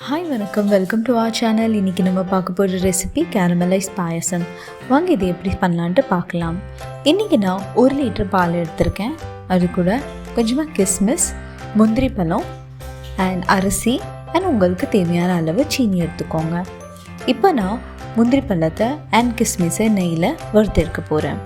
Hi வணக்கம், welcome to our channel. இன்றைக்கி நம்ம பார்க்க போகிற ரெசிபி கேரமலைஸ் பாயசம். வாங்க இது எப்படி பண்ணலான்ட்டு பார்க்கலாம். இன்றைக்கி நான் 1 லிட்டர் பால் எடுத்திருக்கேன். அது கூட கொஞ்சமாக கிஸ்மிஸ், முந்திரி பழம் அண்ட் அரிசி அண்ட் உங்களுக்கு தேவையான அளவு சீனி எடுத்துக்கோங்க. இப்போ நான் முந்திரி பழத்தை அண்ட் கிஸ்மிஸை நெய்யில் வறுத்தெடுக்க போகிறேன்.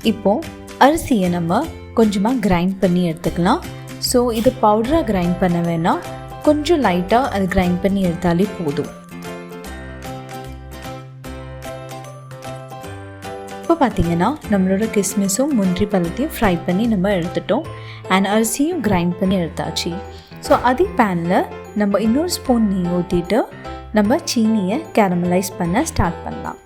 இப்போது அரிசியை நம்ம கொஞ்சமாக கிரைண்ட் பண்ணி எடுத்துக்கலாம். ஸோ இது பவுடராக கிரைண்ட் பண்ண வேணாம், கொஞ்சம் லைட்டாக அது கிரைண்ட் பண்ணி எடுத்தாலே போதும். இப்போ பார்த்திங்கன்னா நம்மளோட கிஸ்மிஸும் முந்திரி பழத்தையும் ஃப்ரை பண்ணி நம்ம எடுத்துட்டோம் அண்ட் அரிசியும் கிரைண்ட் பண்ணி எடுத்தாச்சு. ஸோ அதே பேனில் நம்ம இன்னொரு ஸ்பூன் நெய் ஊற்றிட்டு நம்ம சீனியை கேரமலைஸ் பண்ண ஸ்டார்ட் பண்ணலாம்.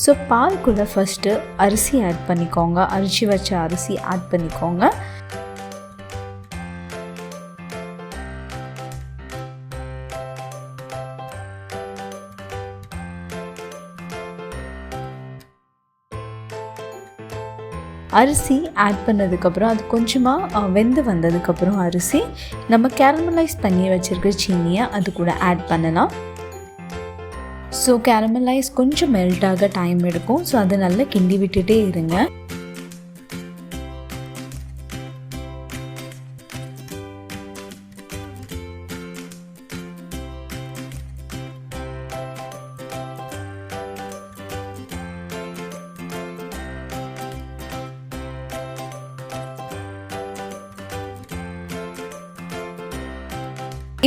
ஸோ பால் கூட ஃபஸ்ட்டு அரிசி ஆட் பண்ணிக்கோங்க. அரிசி வச்ச அரிசி ஆட் பண்ணிக்கோங்க. அரிசி ஆட் பண்ணதுக்கப்புறம் அது கொஞ்சமாக வெந்து வந்ததுக்கப்புறம் அரிசி நம்ம கேரமலைஸ் பண்ணி வச்சுருக்க சீனியை அது கூட ஆட் பண்ணலாம். ஸோ கேரமலைஸ் கொஞ்சம் மெல்ட் ஆக டைம் எடுக்கும். ஸோ அதை நல்லா கிண்டி விட்டுட்டே இருங்க.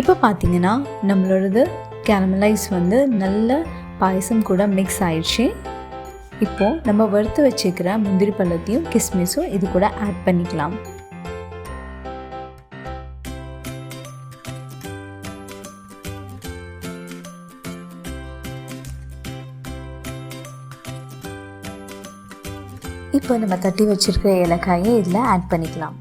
இப்போ பார்த்தீங்கன்னா நம்மளோடது கேரமலைஸ் நல்ல பாயசம் கூட மிக்ஸ் ஆயிடுச்சு. இப்போது நம்ம வறுத்து வச்சுக்கிற முந்திரி பழத்தையும் கிஸ்மிஸும் இது கூட ஆட் பண்ணிக்கலாம். இப்போ நம்ம தட்டி வச்சிருக்கிற ஏலக்காயை இதில் ஆட் பண்ணிக்கலாம்.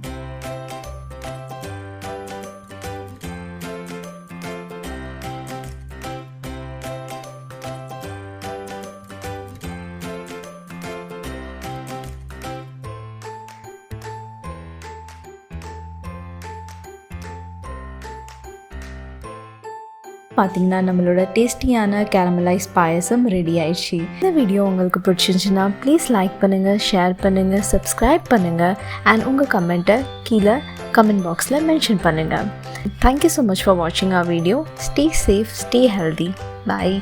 பார்த்தீங்கன்னா நம்மளோட டேஸ்டியான கேரமலைஸ் பாயசம் ரெடி ஆயிடுச்சு. இந்த வீடியோ உங்களுக்கு பிடிச்சிருந்துச்சுன்னா ப்ளீஸ் லைக் பண்ணுங்கள், ஷேர் பண்ணுங்கள், சப்ஸ்கிரைப் பண்ணுங்கள் அண்ட் உங்கள் கமெண்ட்டை கீழே கமெண்ட் பாக்ஸில் மென்ஷன் பண்ணுங்கள். தேங்க்யூ ஸோ மச் ஃபார் வாட்சிங் our video. Stay safe, stay healthy. Bye.